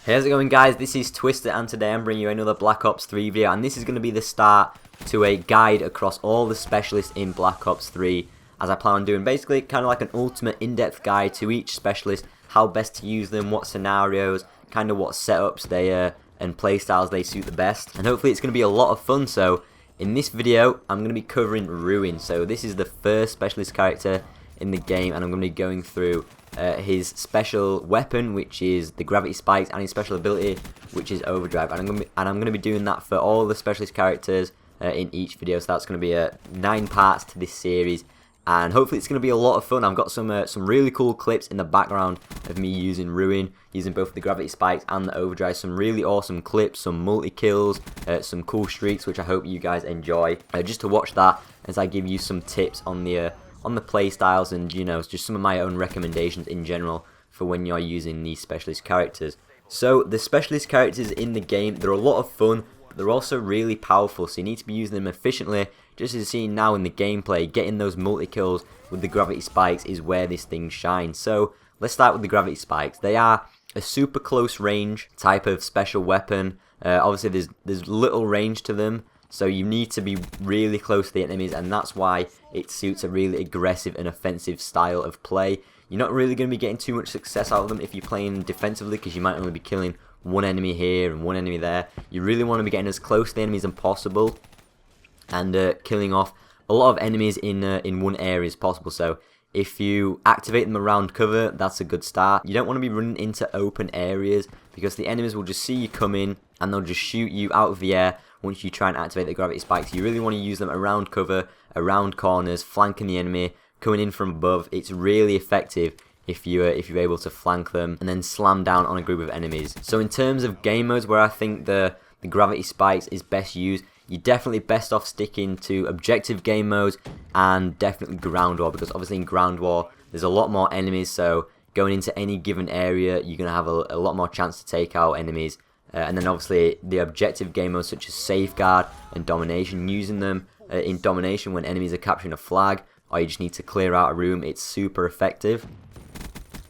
Hey, how's it going, guys? This is Twister, and today I'm bringing you another Black Ops 3 video, and this is going to be the start to a guide across all the specialists in Black Ops 3, as I plan on doing basically kind of like an ultimate in-depth guide to each specialist, how best to use them, what scenarios, kind of what setups they and playstyles they suit the best, and hopefully it's going to be a lot of fun. So in this video I'm going to be covering Ruin. So this is the first specialist character in the game, and I'm going to be going through his special weapon, which is the gravity spikes, and his special ability, which is Overdrive, and I'm going to be doing that for all the specialist characters in each video. So that's going to be 9 parts to this series, and hopefully it's going to be a lot of fun. I've got some really cool clips in the background of me using Ruin, using both the gravity spikes and the Overdrive. Some really awesome clips, some multi kills, some cool streaks, which I hope you guys enjoy. Just to watch that as I give you some tips on the play styles, and you know, just some of my own recommendations in general for when you're using these specialist characters. So the specialist characters in the game, they're a lot of fun, but they're also really powerful, so you need to be using them efficiently. Just as you're seeing now in the gameplay, getting those multi kills with the gravity spikes is where this thing shines. So let's start with the gravity spikes. They are a super close range type of special weapon. Obviously there's little range to them, so you need to be really close to the enemies, and that's why it suits a really aggressive and offensive style of play. You're not really going to be getting too much success out of them if you're playing defensively, because you might only be killing one enemy here and one enemy there. You really want to be getting as close to the enemies as possible, and killing off a lot of enemies in one area as possible. So if you activate them around cover, that's a good start. You don't want to be running into open areas, because the enemies will just see you come in and they'll just shoot you out of the air once you try and activate the gravity spikes. You really want to use them around cover, around corners, flanking the enemy, coming in from above. It's really effective if you're able to flank them and then slam down on a group of enemies. So in terms of game modes where I think the gravity spikes is best used, you're definitely best off sticking to objective game modes and definitely ground war, because obviously in ground war there's a lot more enemies, so going into any given area you're going to have a lot more chance to take out enemies. And then obviously the objective game modes such as safeguard and domination, using them in domination when enemies are capturing a flag or you just need to clear out a room, it's super effective.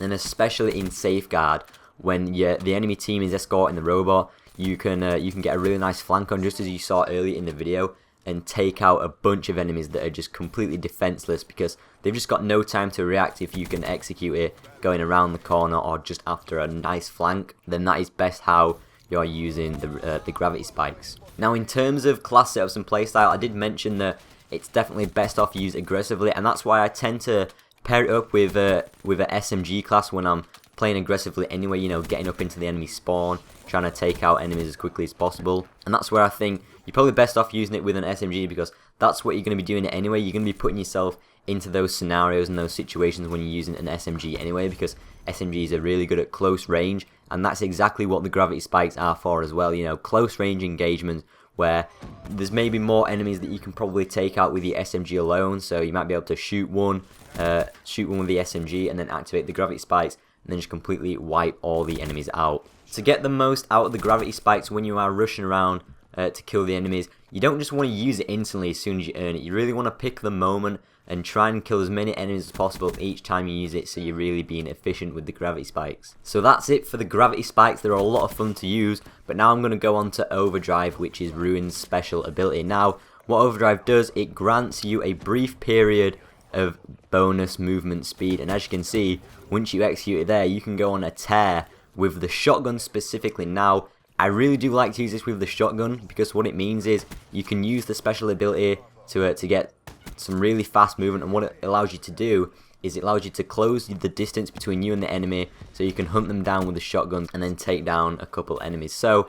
And especially in safeguard, when the enemy team is escorting the robot, you can get a really nice flank on, just as you saw earlier in the video, and take out a bunch of enemies that are just completely defenseless, because they've just got no time to react. If you can execute it going around the corner or just after a nice flank, then that is best how you're using the gravity spikes. Now in terms of class setups and playstyle, I did mention that it's definitely best off used aggressively, and that's why I tend to pair it up with an SMG class when I'm playing aggressively anyway, you know, getting up into the enemy spawn, trying to take out enemies as quickly as possible. And that's where I think you're probably best off using it with an SMG, because that's what you're going to be doing it anyway. You're going to be putting yourself into those scenarios and those situations when you're using an SMG anyway, because SMGs are really good at close range, and that's exactly what the gravity spikes are for as well. You know, close range engagement where there's maybe more enemies that you can probably take out with the SMG alone, so you might be able to shoot one with the SMG and then activate the gravity spikes and then just completely wipe all the enemies out. To get the most out of the gravity spikes when you are rushing around to kill the enemies, you don't just want to use it instantly as soon as you earn it. You really want to pick the moment and try and kill as many enemies as possible each time you use it, so you're really being efficient with the gravity spikes. So that's it for the gravity spikes. They're a lot of fun to use, but now I'm going to go on to Overdrive, which is Ruin's special ability. Now, what Overdrive does, it grants you a brief period of bonus movement speed, and as you can see, once you execute it there, you can go on a tear with the shotgun specifically. Now, I really do like to use this with the shotgun, because what it means is you can use the special ability to get some really fast movement, and what it allows you to do is it allows you to close the distance between you and the enemy, so you can hunt them down with the shotgun and then take down a couple enemies. So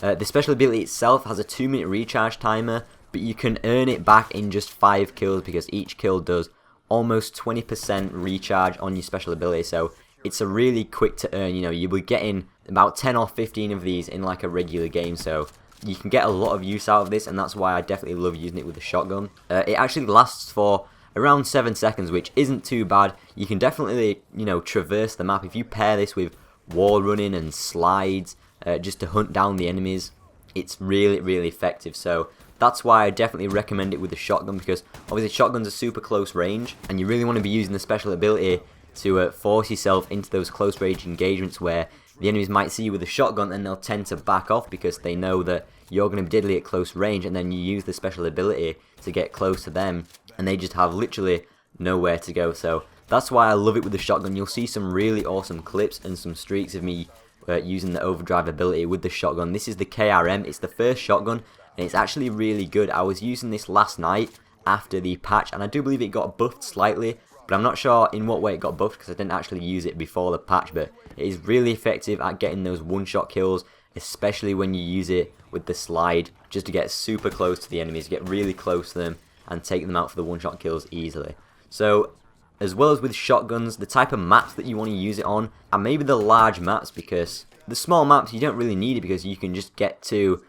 the special ability itself has a 2-minute recharge timer, but you can earn it back in just 5 kills, because each kill does almost 20% recharge on your special ability. So it's a really quick to earn. You know, you'll be getting about 10 or 15 of these in like a regular game, so you can get a lot of use out of this, and that's why I definitely love using it with the shotgun. It actually lasts for around 7 seconds, which isn't too bad. You can definitely, you know, traverse the map. If you pair this with wall running and slides just to hunt down the enemies, it's really, really effective. So that's why I definitely recommend it with the shotgun, because obviously shotguns are super close range, and you really want to be using the special ability to force yourself into those close range engagements where the enemies might see you with a shotgun and they'll tend to back off because they know that you're going to be deadly at close range, and then you use the special ability to get close to them and they just have literally nowhere to go. So that's why I love it with the shotgun. You'll see some really awesome clips and some streaks of me using the overdrive ability with the shotgun. This is the KRM, it's the first shotgun and it's actually really good. I was using this last night after the patch and I do believe it got buffed slightly, but I'm not sure in what way it got buffed because I didn't actually use it before the patch. But it is really effective at getting those one-shot kills, especially when you use it with the slide, just to get super close to the enemies, get really close to them and take them out for the one-shot kills easily. So as well as with shotguns, the type of maps that you want to use it on are maybe the large maps, because the small maps you don't really need it because you can just get to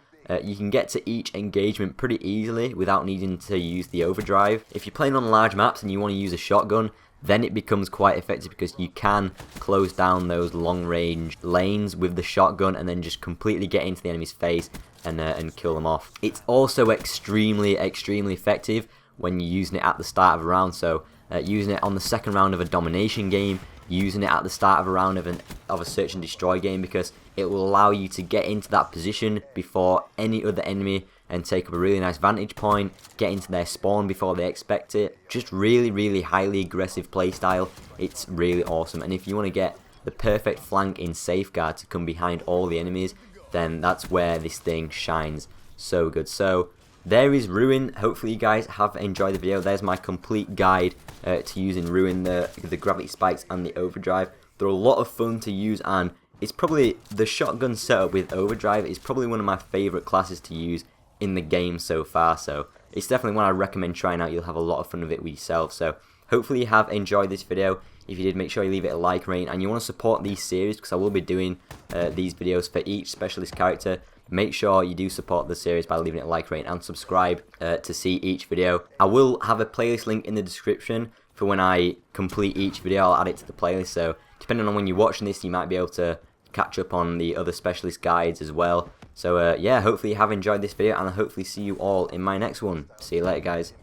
each engagement pretty easily without needing to use the overdrive. If you're playing on large maps and you want to use a shotgun, then it becomes quite effective because you can close down those long range lanes with the shotgun and then just completely get into the enemy's face and kill them off. It's also extremely effective when you're using it at the start of a round. So using it on the second round of a domination game, using it at the start of a round of a search and destroy game, because it will allow you to get into that position before any other enemy and take up a really nice vantage point, get into their spawn before they expect it. Just really highly aggressive playstyle. It's really awesome, and if you want to get the perfect flank in safeguard to come behind all the enemies, then that's where this thing shines so good. So there is Ruin. Hopefully you guys have enjoyed the video. There's my complete guide to using Ruin, the gravity spikes and the overdrive. They're a lot of fun to use, and it's probably the shotgun setup with overdrive is probably one of my favourite classes to use in the game so far. So it's definitely one I recommend trying out. You'll have a lot of fun with it with yourself. So hopefully you have enjoyed this video. If you did, make sure you leave it a like, rate, and you want to support these series because I will be doing these videos for each specialist character. Make sure you do support the series by leaving it a like, rate, and subscribe to see each video. I will have a playlist link in the description for when I complete each video. I'll add it to the playlist, so depending on when you're watching this, you might be able to catch up on the other specialist guides as well. So yeah, hopefully you have enjoyed this video, and I'll hopefully see you all in my next one. See you later, guys.